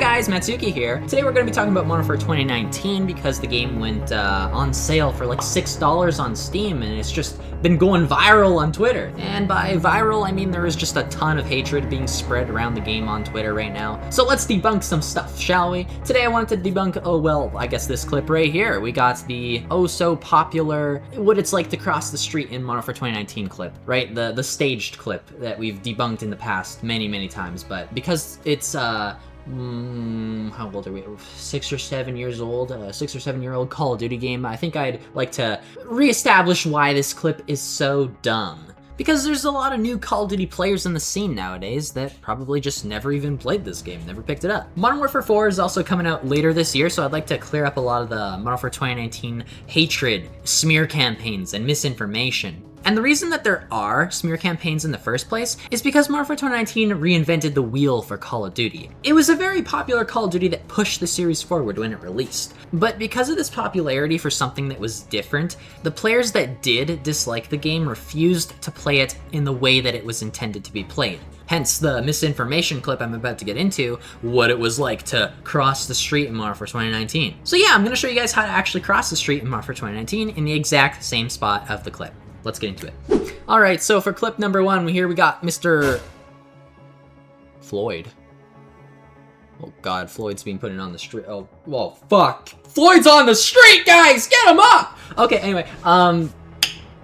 guys, Mattsuki here. Today we're going to be talking about Modern Warfare 2019 because the game went on sale for like $6 on Steam, and it's just been going viral on Twitter. And by viral, I mean there is just a ton of hatred being spread around the game on Twitter right now. So let's debunk some stuff, shall we? Today I wanted to debunk, oh well, I guess this clip right here. We got the oh so popular what it's like to cross the street in Modern Warfare 2019 clip, right? The staged clip that we've debunked in the past many times, but because it's how old are we? 6 or 7 years old, 6 or 7 year old Call of Duty game. I think I'd like to reestablish why this clip is so dumb. Because there's a lot of new Call of Duty players in the scene nowadays that probably just never even played this game, never picked it up. Modern Warfare 4 is also coming out later this year, so I'd like to clear up a lot of the Modern Warfare 2019 hatred, smear campaigns, and misinformation. And the reason that there are smear campaigns in the first place is because Modern Warfare 2019 reinvented the wheel for Call of Duty. It was a very popular Call of Duty that pushed the series forward when it released. But because of this popularity for something that was different, the players that did dislike the game refused to play it in the way that it was intended to be played. Hence the misinformation clip I'm about to get into, what it was like to cross the street in Modern Warfare 2019. So yeah, I'm going to show you guys how to actually cross the street in Modern Warfare 2019 in the exact same spot of the clip. Let's get into it. Alright, so for clip number 1, here we got Mr. Floyd. Oh god, Floyd's being put in on the street. Oh, well, fuck. Floyd's on the street, guys! Get him up! Okay, anyway,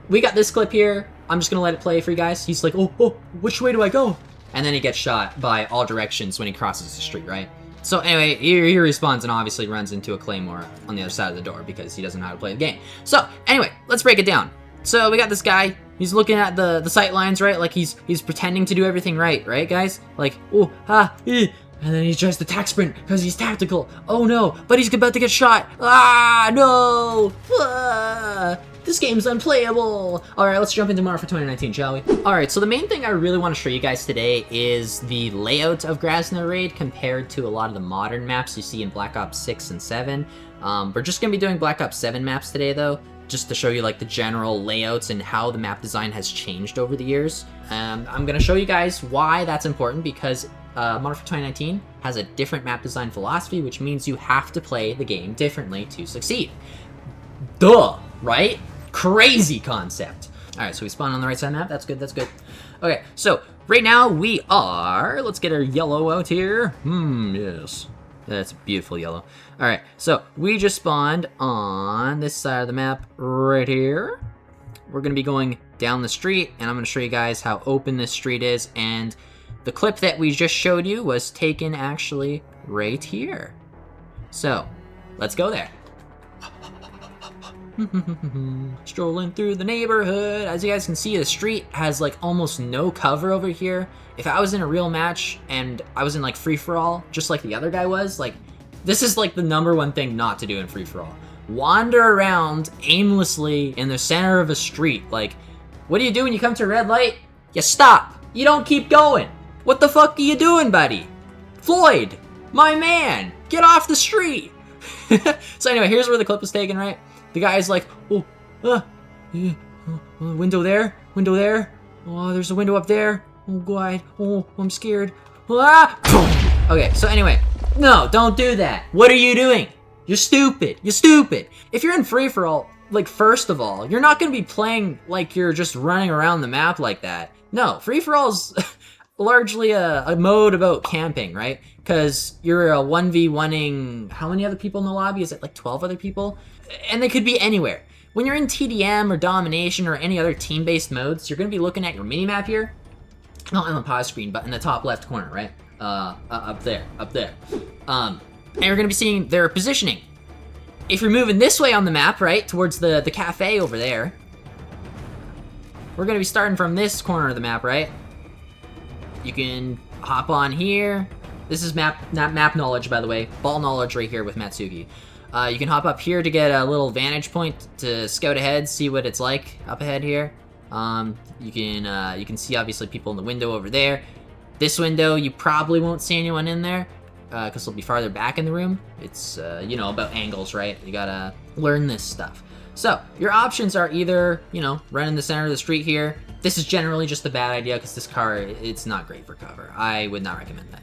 we got this clip here. I'm just gonna let it play for you guys. He's like, oh, which way do I go? And then he gets shot by all directions when he crosses the street, right? So anyway, he responds and obviously runs into a claymore on the other side of the door because he doesn't know how to play the game. So, anyway, let's break it down. So we got this guy, he's looking at the sight lines, right? Like he's pretending to do everything right, guys? Like, oh, and then he tries to attack sprint because he's tactical. Oh no, but he's about to get shot. Ah, no! This game's unplayable. All right, let's jump into Modern Warfare 2019, shall we? All right, so the main thing I really want to show you guys today is the layout of Grazna Raid compared to a lot of the modern maps you see in Black Ops 6 and 7. We're just gonna be doing Black Ops 7 maps today though, just to show you like the general layouts and how the map design has changed over the years. I'm gonna show you guys why that's important because Modern Warfare 2019 has a different map design philosophy, which means you have to play the game differently to succeed. Duh, right? Crazy concept. All right, so we spawn on the right side of the map. That's good, that's good. Okay, so right now we are, let's get our yellow out here. Yes. That's beautiful yellow. All right, so we just spawned on this side of the map right here. We're gonna be going down the street, and I'm gonna show you guys how open this street is, and the clip that we just showed you was taken actually right here. So, let's go there. Strolling through the neighborhood. As you guys can see, the street has like almost no cover over here. If I was in a real match and I was in like free-for-all, just like the other guy was, like, this is like the #1 thing not to do in free-for-all. Wander around aimlessly in the center of a street. Like, what do you do when you come to a red light? You stop. You don't keep going. What the fuck are you doing, buddy? Floyd, my man, get off the street. So anyway, here's where the clip was taken, right? The guy's like, window there, window there. Oh, there's a window up there. Oh god, oh, I'm scared. Ah! Okay, so anyway, no, don't do that. What are you doing? You're stupid. You're stupid. If you're in free-for-all, like, first of all, you're not gonna be playing like you're just running around the map like that. No, free-for-all's largely a mode about camping, right? Because you're a 1v1ing, how many other people in the lobby? Is it like 12 other people? And they could be anywhere. When you're in TDM or Domination or any other team-based modes, you're gonna be looking at your minimap here. Not on the pause screen, but in the top left corner, right? Up there. And you're gonna be seeing their positioning. If you're moving this way on the map, right, towards the cafe over there, we're gonna be starting from this corner of the map, right? You can hop on here. This is not map knowledge, by the way. Ball knowledge right here with Mattsuki. You can hop up here to get a little vantage point to scout ahead, see what it's like up ahead here. You can see obviously people in the window over there. This window, you probably won't see anyone in there because they'll be farther back in the room. It's, you know, about angles, right? You gotta learn this stuff. So, your options are either, you know, run in the center of the street here. This is generally just a bad idea because this car, it's not great for cover. I would not recommend that.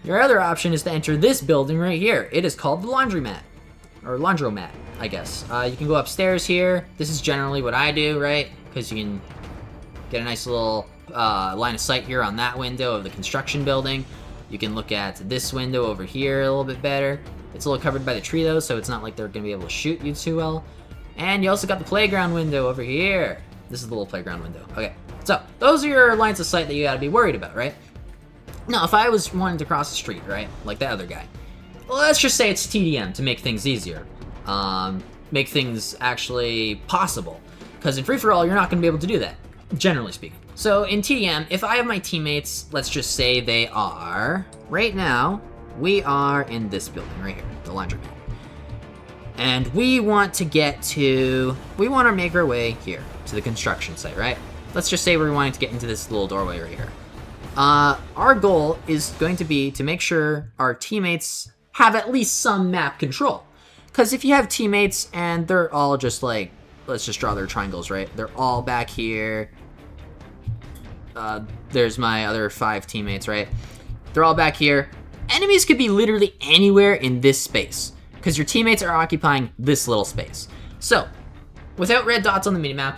Your other option is to enter this building right here. It is called the laundromat. Or laundromat, I guess. You can go upstairs here. This is generally what I do, right? Because you can get a nice little line of sight here on that window of the construction building. You can look at this window over here a little bit better. It's a little covered by the tree though, so it's not like they're going to be able to shoot you too well. And you also got the playground window over here. This is the little playground window. Okay, so those are your lines of sight that you got to be worried about, right? Now, if I was wanting to cross the street, right, like that other guy, well, let's just say it's TDM to make things easier. Make things actually possible. Because in free-for-all, you're not going to be able to do that, generally speaking. So in TDM, if I have my teammates, let's just say they are, right now, we are in this building right here, the laundromat. And we want to make our way here to the construction site, right? Let's just say we're wanting to get into this little doorway right here. Our goal is going to be to make sure our teammates have at least some map control. Because if you have teammates and they're all just like, let's just draw their triangles, right? They're all back here. There's my other 5 teammates, right? They're all back here. Enemies could be literally anywhere in this space because your teammates are occupying this little space. So, without red dots on the minimap,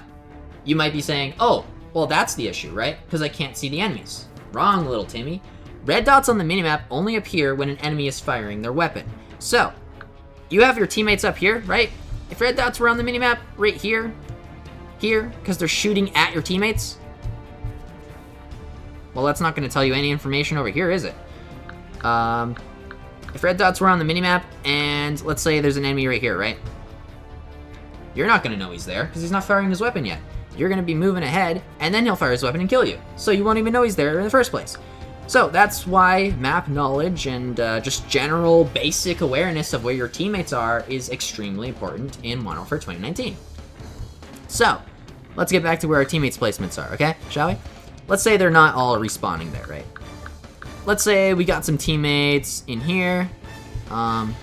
you might be saying, oh, well, that's the issue, right? Because I can't see the enemies. Wrong, little Timmy. Red dots on the minimap only appear when an enemy is firing their weapon. So, you have your teammates up here, right? If red dots were on the minimap right here, because they're shooting at your teammates, well, that's not going to tell you any information over here, is it? If red dots were on the minimap, and let's say there's an enemy right here, right? You're not going to know he's there, because he's not firing his weapon yet. You're going to be moving ahead, and then he'll fire his weapon and kill you. So you won't even know he's there in the first place. So that's why map knowledge and just general basic awareness of where your teammates are is extremely important in Modern Warfare 2019. So, let's get back to where our teammates' placements are, okay? Shall we? Let's say they're not all respawning there, right? Let's say we got some teammates in here. Yeah,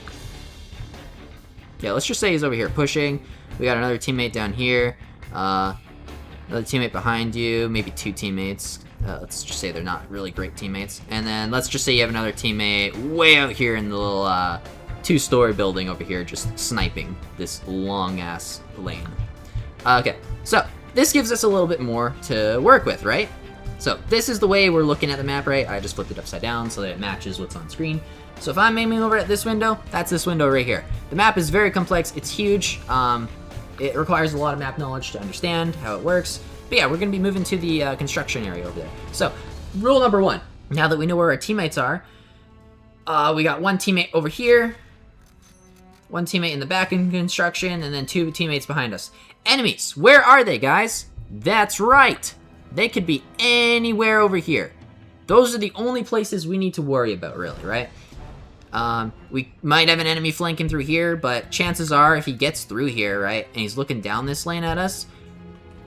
let's just say he's over here pushing. We got another teammate down here. Another teammate behind you, maybe 2 teammates. Let's just say they're not really great teammates. And then let's just say you have another teammate way out here in the little 2-story building over here just sniping this long-ass lane. Okay, so this gives us a little bit more to work with, right? So this is the way we're looking at the map, right? I just flipped it upside down so that it matches what's on screen. So if I'm aiming over at this window, that's this window right here. The map is very complex. It's huge. It requires a lot of map knowledge to understand how it works. But yeah, we're going to be moving to the construction area over there. So, rule number 1. Now that we know where our teammates are, we got 1 teammate over here, 1 teammate in the back in construction, and then 2 teammates behind us. Enemies, where are they, guys? That's right. They could be anywhere over here. Those are the only places we need to worry about, really, right? We might have an enemy flanking through here, but chances are if he gets through here, right, and he's looking down this lane at us,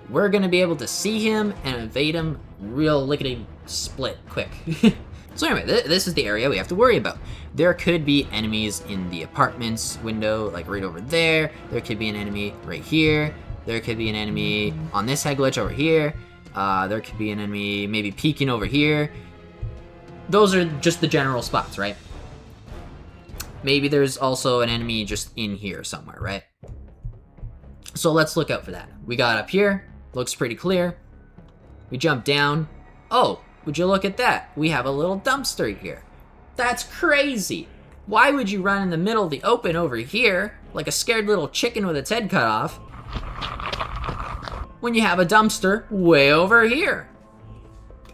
we're going to be able to see him and evade him real lickety-split quick. So anyway, this is the area we have to worry about. There could be enemies in the apartments window, like right over there. There could be an enemy right here. There could be an enemy on this head glitch over here. There could be an enemy maybe peeking over here. Those are just the general spots, right? Maybe there's also an enemy just in here somewhere, right? So let's look out for that. We got up here. Looks pretty clear. We jump down. Oh, would you look at that? We have a little dumpster here. That's crazy. Why would you run in the middle of the open over here like a scared little chicken with its head cut off when you have a dumpster way over here?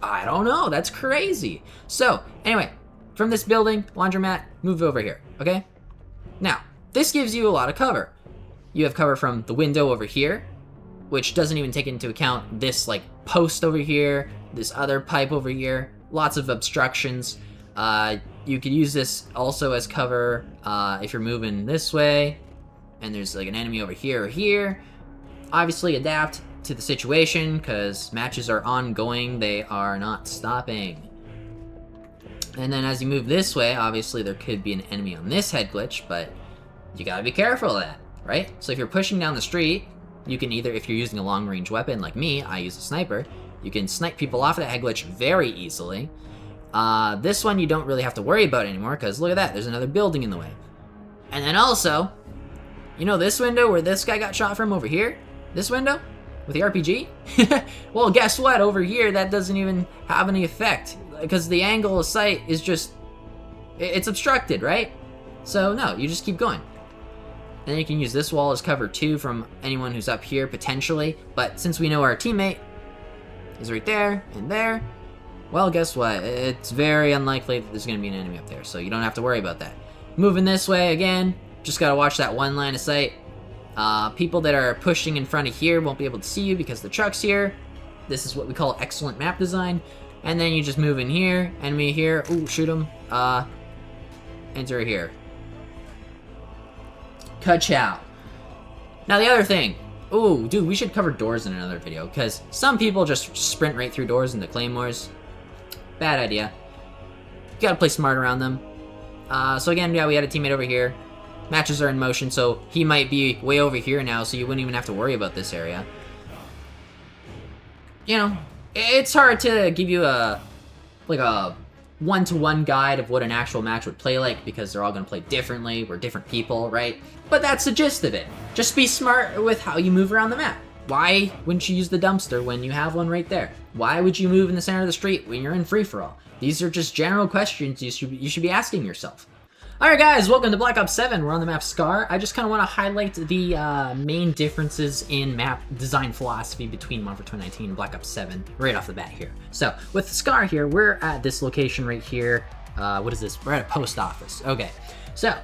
I don't know. That's crazy. So, anyway, from this building, laundromat, move over here, okay? Now, this gives you a lot of cover. You have cover from the window over here, which doesn't even take into account this like post over here, this other pipe over here, lots of obstructions. You could use this also as cover if you're moving this way, and there's like an enemy over here or here. Obviously adapt to the situation, because matches are ongoing, they are not stopping. And then as you move this way, obviously there could be an enemy on this head glitch, but you gotta be careful of that, right? So if you're pushing down the street, you can either, if you're using a long-range weapon like me, I use a sniper, you can snipe people off that head glitch very easily. This one you don't really have to worry about anymore, because look at that, there's another building in the way. And then also, you know this window where this guy got shot from over here? This window? With the RPG? Well, guess what? Over here, that doesn't even have any effect, because the angle of sight is just, it's obstructed, right? So no, you just keep going. Then you can use this wall as cover too from anyone who's up here, potentially. But since we know our teammate is right there and there, well, guess what? It's very unlikely that there's going to be an enemy up there, so you don't have to worry about that. Moving this way, again, just got to watch that one line of sight. People that are pushing in front of here won't be able to see you because the truck's here. This is what we call excellent map design. And then you just move in here, enemy here, ooh, shoot him, enter here. Ka-chow. Now the other thing, ooh, dude, we should cover doors in another video, because some people just sprint right through doors into claymores. Bad idea. You gotta play smart around them. So again, yeah, we had a teammate over here. Matches are in motion, so he might be way over here now, so you wouldn't even have to worry about this area. You know, it's hard to give you a one-to-one guide of what an actual match would play like, because they're all gonna play differently, we're different people, right? But that's the gist of it. Just be smart with how you move around the map. Why wouldn't you use the dumpster when you have one right there? Why would you move in the center of the street when you're in free-for-all? These are just general questions you should be asking yourself. Alright guys, welcome to Black Ops 7. We're on the map Scar. I just kind of want to highlight the main differences in map design philosophy between Modern Warfare 2019 and Black Ops 7 right off the bat here. So, with Scar here, we're at this location right here. What is this? We're at a post office. Okay, so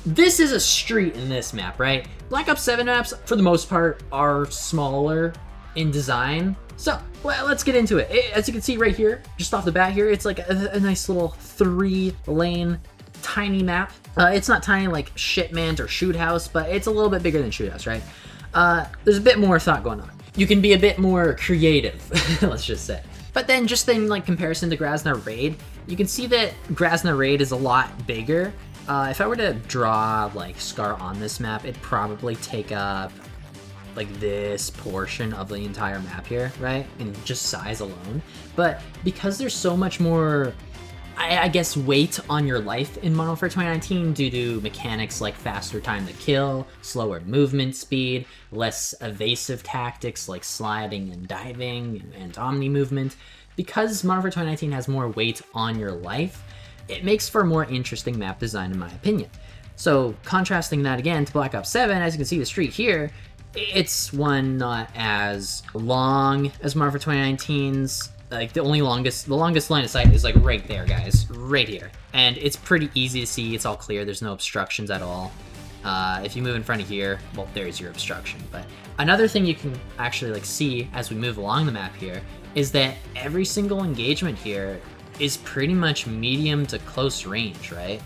this is a street in this map, right? Black Ops 7 maps, for the most part, are smaller in design. So, well, let's get into it. As you can see right here, just off the bat here, it's like a nice little 3-lane tiny map. It's not tiny like Shipment or Shoot House, but it's a little bit bigger than Shoot House, right? There's a bit more thought going on. You can be a bit more creative, let's just say. But then just in like comparison to Grazna Raid, you can see that Grazna Raid is a lot bigger. If I were to draw like Scar on this map, it'd probably take up like this portion of the entire map here, right? In just size alone. But because there's so much more, I guess, weight on your life in Modern Warfare 2019 due to mechanics like faster time to kill, slower movement speed, less evasive tactics like sliding and diving and omni movement. Because Modern Warfare 2019 has more weight on your life, it makes for a more interesting map design in my opinion. So contrasting that again to Black Ops 7, as you can see the street here, it's one not as long as Modern Warfare 2019's. Like the longest line of sight is like right there, guys, right here, and it's pretty easy to see. It's all clear. There's no obstructions at all. If you move in front of here, well, there's your obstruction. But another thing you can actually like see as we move along the map here is that every single engagement here is pretty much medium to close range, right?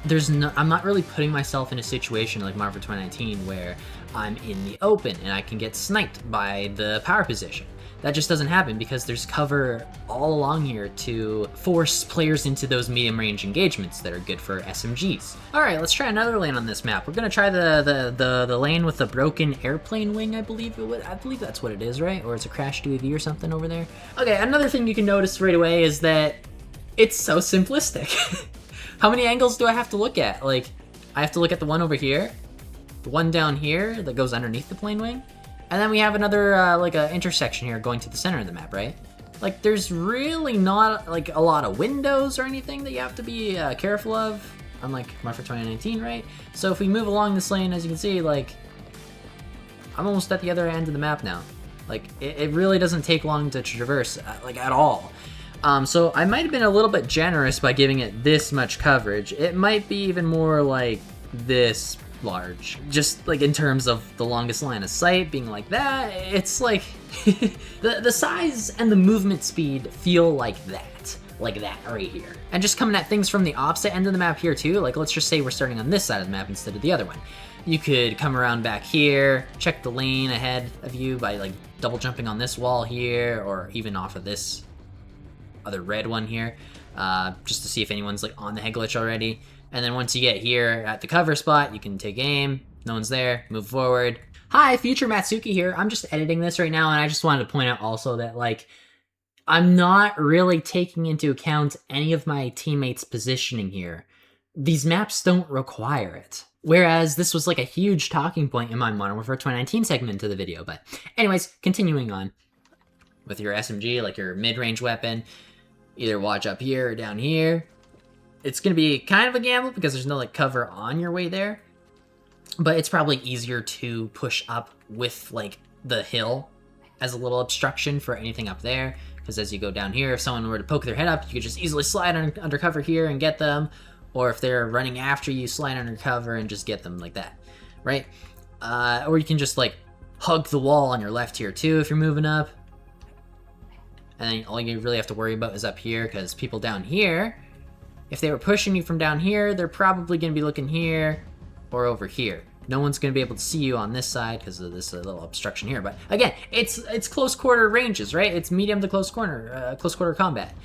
I'm not really putting myself in a situation like Modern Warfare 2019 where I'm in the open and I can get sniped by the power position. That just doesn't happen because there's cover all along here to force players into those medium range engagements that are good for SMGs. Alright, let's try another lane on this map. We're gonna try the lane with the broken airplane wing, I believe that's what it is, right? Or it's a crashed UAV or something over there. Okay, another thing you can notice right away is that it's so simplistic. How many angles do I have to look at? Like, I have to look at the one over here, the one down here that goes underneath the plane wing, and then we have another, like, a intersection here going to the center of the map, right? Like, there's really not, like, a lot of windows or anything that you have to be careful of, unlike Modern Warfare 2019, right? So if we move along this lane, as you can see, like, I'm almost at the other end of the map now. Like, it really doesn't take long to traverse, like, at all. So I might have been a little bit generous by giving it this much coverage. It might be even more like this large, just like in terms of the longest line of sight being like that. It's like the size and the movement speed feel like that right here. And just coming at things from the opposite end of the map here too, like let's just say we're starting on this side of the map instead of the other one. You could come around back here, check the lane ahead of you by like double jumping on this wall here, or even off of this other red one here, just to see if anyone's like on the head glitch already. And then once you get here at the cover spot, you can take aim, no one's there, move forward. Hi, future Mattsuki here. I'm just editing this right now, and I just wanted to point out also that, like, I'm not really taking into account any of my teammates' positioning here. These maps don't require it. Whereas this was like a huge talking point in my Modern Warfare 2019 segment of the video. But anyways, continuing on. With your SMG, like your mid-range weapon, either watch up here or down here. It's going to be kind of a gamble because there's no like cover on your way there. But it's probably easier to push up with like the hill as a little obstruction for anything up there. Because as you go down here, if someone were to poke their head up, you could just easily slide under cover here and get them. Or if they're running after you, slide under cover and just get them like that, right? Or you can just like hug the wall on your left here too if you're moving up. And then all you really have to worry about is up here, because people down here, if they were pushing you from down here, they're probably going to be looking here or over here. No one's going to be able to see you on this side because of this little obstruction here. But again, it's close quarter ranges, right? It's medium to close quarter combat.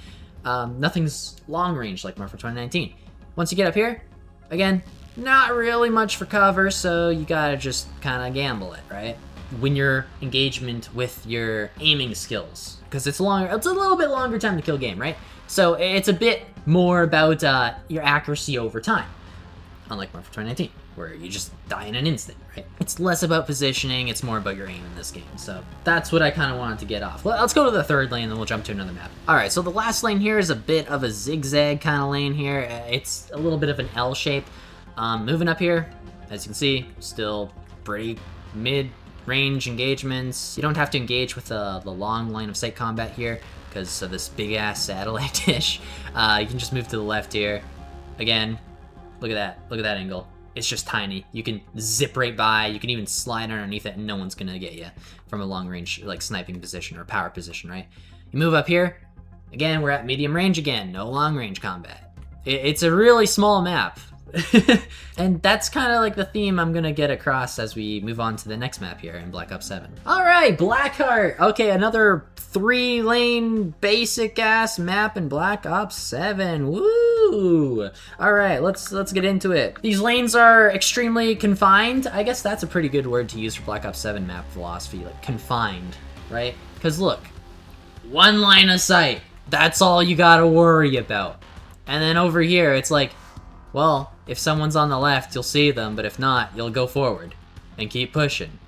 Nothing's long range like Modern Warfare 2019. Once you get up here, again, not really much for cover, so you gotta just kind of gamble it, right? Win your engagement with your aiming skills, because it's a little bit longer time to kill game, right? So it's a bit more about your accuracy over time, unlike Modern Warfare 2019, where you just die in an instant, right? It's less about positioning, it's more about your aim in this game. So that's what I kind of wanted to get off. Let's go to the third lane, then we'll jump to another map. All right, so the last lane here is a bit of a zigzag kind of lane here. It's a little bit of an L shape. Moving up here, as you can see, still pretty mid-range engagements. You don't have to engage with the long line of sight combat here because of this big-ass satellite dish. You can just move to the left here. Again, look at that. Look at that angle. It's just tiny. You can zip right by. You can even slide underneath it and no one's gonna get you from a long range, like sniping position or power position, right? You move up here. Again, we're at medium range again. No long range combat. It's a really small map. And that's kind of like the theme I'm gonna get across as we move on to the next map here in Black Ops 7. All right, Blackheart. Okay, another 3-lane basic ass map in Black Ops 7. Woo! All right, let's get into it. These lanes are extremely confined. I guess that's a pretty good word to use for Black Ops 7 map philosophy, like confined, right? Because look, one line of sight. That's all you gotta worry about. And then over here, it's like, well, if someone's on the left, you'll see them, but if not, you'll go forward and keep pushing.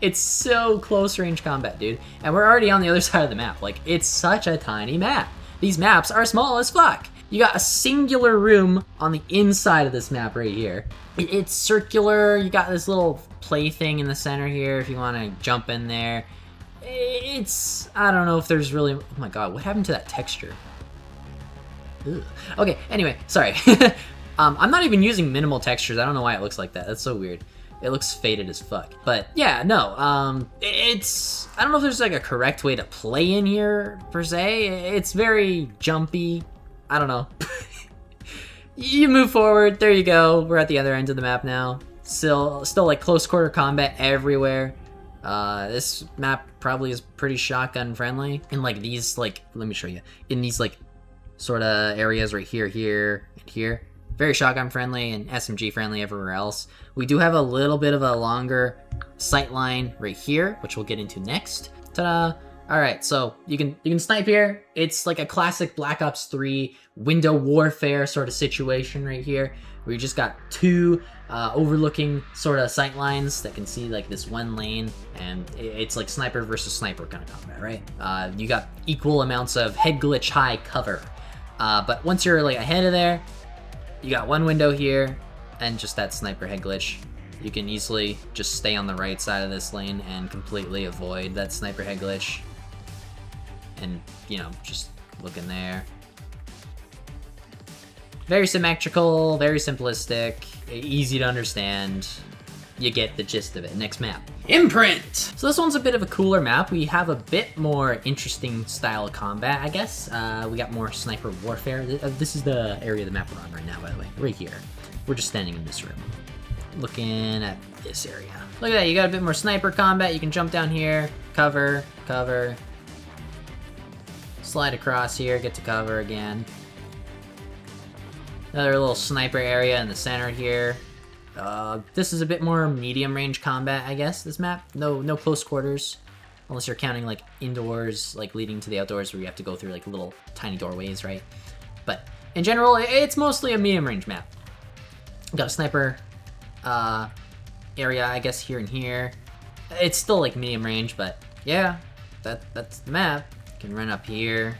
It's so close range combat, dude. And we're already on the other side of the map. Like, it's such a tiny map. These maps are small as fuck. You got a singular room on the inside of this map right here. It's circular. You got this little play thing in the center here if you want to jump in there. I don't know if there's really, oh my god, what happened to that texture? Ugh. Okay, anyway, sorry. I'm not even using minimal textures. I don't know why it looks like that. That's so weird. It looks faded as fuck. But yeah, no, I don't know if there's like a correct way to play in here per se. It's very jumpy. I don't know. You move forward, there you go. We're at the other end of the map now. Still like close quarter combat everywhere. This map probably is pretty shotgun friendly. In like these, like, let me show you. In these like sort of areas right here, here, and here. Very shotgun friendly and SMG friendly everywhere else. We do have a little bit of a longer sight line right here, which we'll get into next. Ta-da! Alright, so you can snipe here. It's like a classic Black Ops 3 window warfare sort of situation right here, where you just got two overlooking sort of sight lines that can see like this one lane, and it's like sniper versus sniper kind of combat, right? You got equal amounts of head glitch high cover. But once you're like ahead of there, you got one window here, and just that sniper head glitch. You can easily just stay on the right side of this lane and completely avoid that sniper head glitch. And, you know, just look in there. Very symmetrical, very simplistic, easy to understand. You get the gist of it. Next map. Imprint! So this one's a bit of a cooler map. We have a bit more interesting style of combat, I guess. We got more sniper warfare. This is the area of the map we're on right now, by the way. Right here. We're just standing in this room. Looking at this area. Look at that, you got a bit more sniper combat. You can jump down here, cover, cover. Slide across here, get to cover again. Another little sniper area in the center here. This is a bit more medium range combat, I guess, this map. No close quarters. unless you're counting like indoors, like leading to the outdoors where you have to go through like little tiny doorways, right? But in general, it's mostly a medium range map. Got a sniper area, I guess, here and here. It's still like medium range, but yeah, that's the map. You can run up here.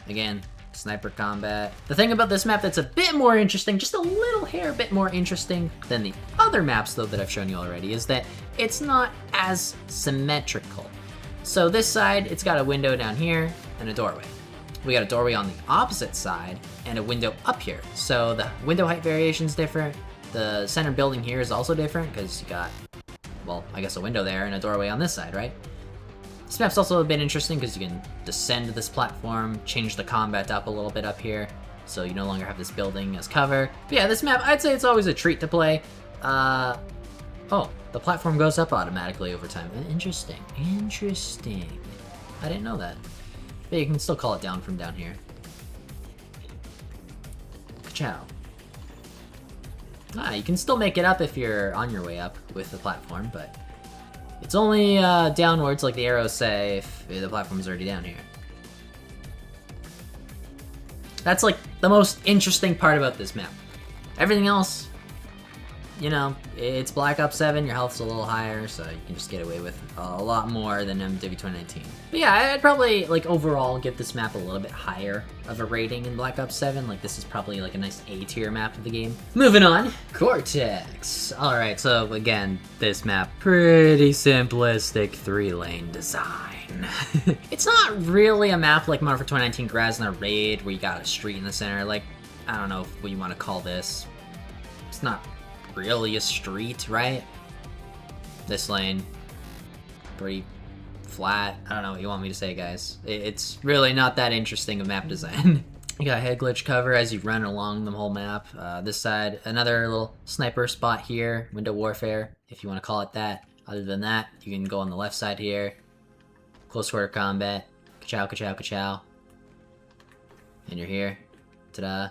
Again, sniper combat. The thing about this map that's a bit more interesting, just a little hair bit more interesting than the other maps though that I've shown you already, is that it's not as symmetrical. So this side, it's got a window down here and a doorway. We got a doorway on the opposite side and a window up here. So the window height variation is different. The center building here is also different because you got, well, I guess a window there and a doorway on this side, right? This map's also a bit interesting because you can descend this platform, change the combat up a little bit up here, so you no longer have this building as cover. But yeah, this map, I'd say it's always a treat to play. Oh, the platform goes up automatically over time. Interesting. Interesting. I didn't know that. But you can still call it down from down here. Ka-chow. You can still make it up if you're on your way up with the platform, but it's only downwards, like the arrows say, if the platform's already down here. That's like the most interesting part about this map. Everything else, you know, it's Black Ops 7, your health's a little higher, so you can just get away with a lot more than MW2019. But yeah, I'd probably, like, overall give this map a little bit higher of a rating in Black Ops 7. Like, this is probably, like, a nice A-tier map of the game. Moving on, Cortex. Alright, so, again, this map, pretty simplistic 3-lane design. It's not really a map like Modern Warfare 2019 Grazna Raid, where you got a street in the center. Like, I don't know what you want to call this. It's not really a street, right? This lane, pretty flat. I don't know what you want me to say, guys. It's really not that interesting of map design. You got head glitch cover as you run along the whole map. This side, another little sniper spot here, window warfare, if you want to call it that. Other than that, you can go on the left side here. Close quarter combat. Ka-chow, ka-chow, ka-chow. And you're here. Ta-da.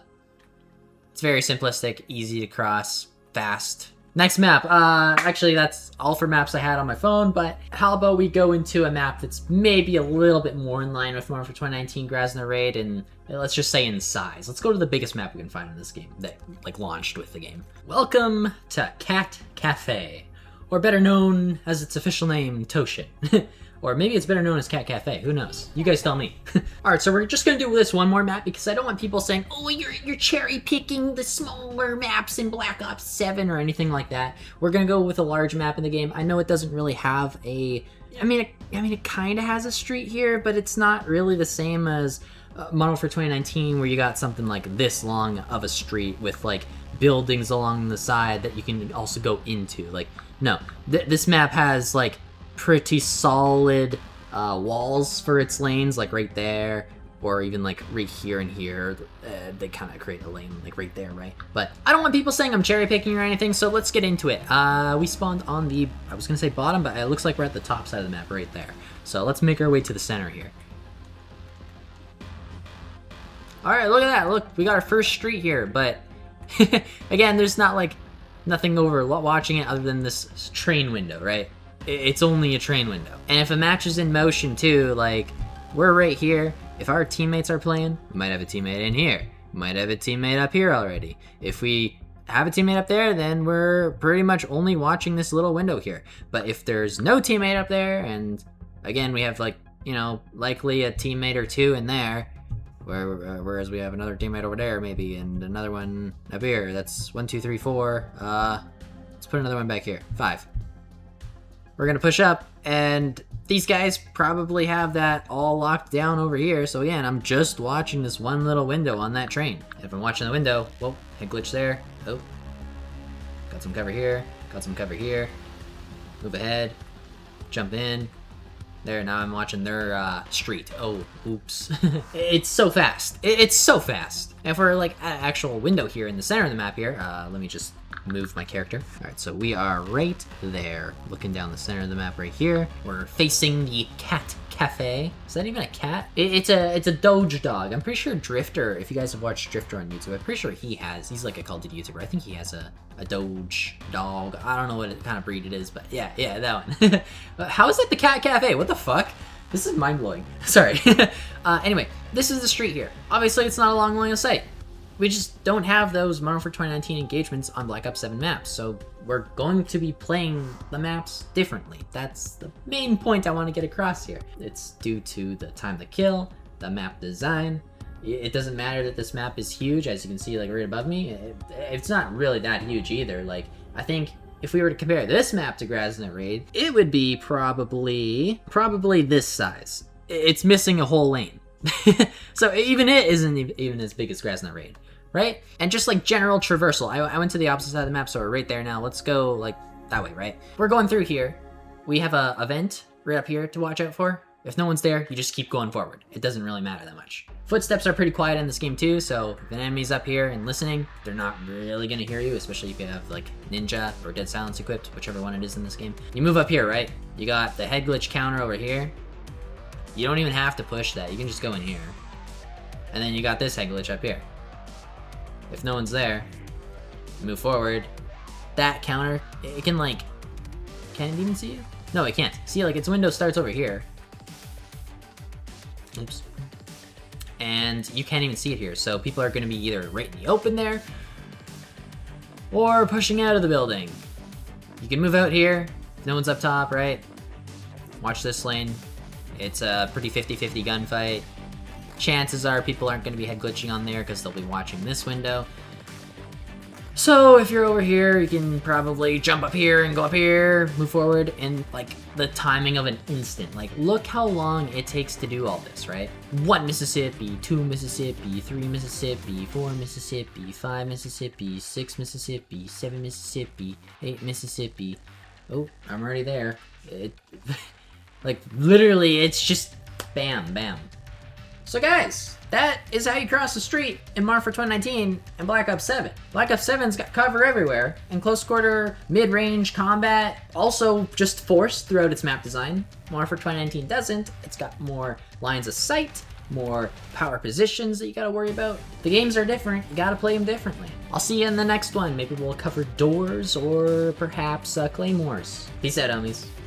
It's very simplistic, easy to cross, fast. Next map. Actually, that's all for maps I had on my phone, but how about we go into a map that's maybe a little bit more in line with Modern Warfare 2019 Grazna Raid, and let's just say in size. Let's go to the biggest map we can find in this game that, like, launched with the game. Welcome to Cat Cafe, or better known as its official name, Toshin. Or maybe it's better known as Cat Cafe, who knows? You guys tell me. Alright, so we're just gonna do this one more map because I don't want people saying, oh, you're cherry picking the smaller maps in Black Ops 7 or anything like that. We're gonna go with a large map in the game. I know it doesn't really have a, I mean, it kinda has a street here, but it's not really the same as Modern Warfare 2019 where you got something like this long of a street with like buildings along the side that you can also go into. Like, no, this map has like pretty solid walls for its lanes, like right there, or even like right here and here. They kind of create a lane like right there, right? But I don't want people saying I'm cherry picking or anything, so let's get into it. We spawned on the, I was gonna say bottom, but it looks like we're at the top side of the map right there. So let's make our way to the center here. Alright, look at that. Look, we got our first street here, but again, there's not like nothing over watching it other than this train window, right? It's only a train window. And if a match is in motion too, like, we're right here. If our teammates are playing, we might have a teammate in here. We might have a teammate up here already. If we have a teammate up there, then we're pretty much only watching this little window here. But if there's no teammate up there, and again, we have like, you know, likely a teammate or two in there, whereas we have another teammate over there maybe, and another one up here. That's 1, 2, 3, 4. Let's put another one back here. 5. We're gonna push up, and these guys probably have that all locked down over here. So again, I'm just watching this one little window on that train. If I'm watching the window, whoa, head glitch there. Oh, got some cover here, got some cover here. Move ahead, jump in. There, now I'm watching their street. Oh, oops. It's so fast. It's so fast. And for like an actual window here in the center of the map here, let me just move my character. All right, so we are right there, looking down the center of the map right here. We're facing the cat cafe. Is that even a cat? It's a Doge dog. I'm pretty sure Drifter, if you guys have watched Drifter on YouTube, I'm pretty sure he's like a Call of Duty YouTuber. I think he has a Doge dog. I don't know what kind of breed it is, but yeah, that one. How is it the cat cafe? What the fuck? This is mind-blowing. Sorry. Anyway, this is the street here. Obviously, it's not a long line of sight. We just don't have those Modern Warfare 2019 engagements on Black Ops 7 maps, so we're going to be playing the maps differently. That's the main point I want to get across here. It's due to the time to kill, the map design. It doesn't matter that this map is huge, as you can see like right above me. It's not really that huge either. Like, I think if we were to compare this map to Grazna Raid, it would be probably this size. It's missing a whole lane. So even it isn't even as big as Grazna Raid, right? And just like general traversal, I went to the opposite side of the map, so we're right there now. Let's go like that way, right? We're going through here. We have a vent right up here to watch out for. If no one's there, you just keep going forward. It doesn't really matter that much. Footsteps are pretty quiet in this game too, so if an enemy's up here and listening, they're not really gonna hear you, especially if you have like Ninja or Dead Silence equipped, whichever one it is in this game. You move up here, right? You got the head glitch counter over here. You don't even have to push that, you can just go in here. And then you got this head glitch up here. If no one's there, you move forward. That counter, it can like, can it even see you? No, it can't. See, like its window starts over here. Oops. And you can't even see it here, so people are going to be either right in the open there or pushing out of the building. You can move out here if no one's up top, right? Watch this lane. It's a pretty 50-50 gunfight. Chances are people aren't going to be head glitching on there because they'll be watching this window. So if you're over here, you can probably jump up here and go up here, move forward in like the timing of an instant. Like look how long it takes to do all this, right? 1 Mississippi, 2 Mississippi, 3 Mississippi, 4 Mississippi, 5 Mississippi, 6 Mississippi, 7 Mississippi, 8 Mississippi. Oh, I'm already there. Like literally it's just bam, bam. So guys, that is how you cross the street in Modern Warfare 2019 and Black Ops 7. Black Ops 7's got cover everywhere, and close quarter, mid-range combat, also just force throughout its map design. Modern Warfare 2019 doesn't. It's got more lines of sight, more power positions that you gotta worry about. The games are different, you gotta play them differently. I'll see you in the next one. Maybe we'll cover doors or perhaps claymores. Peace out, homies.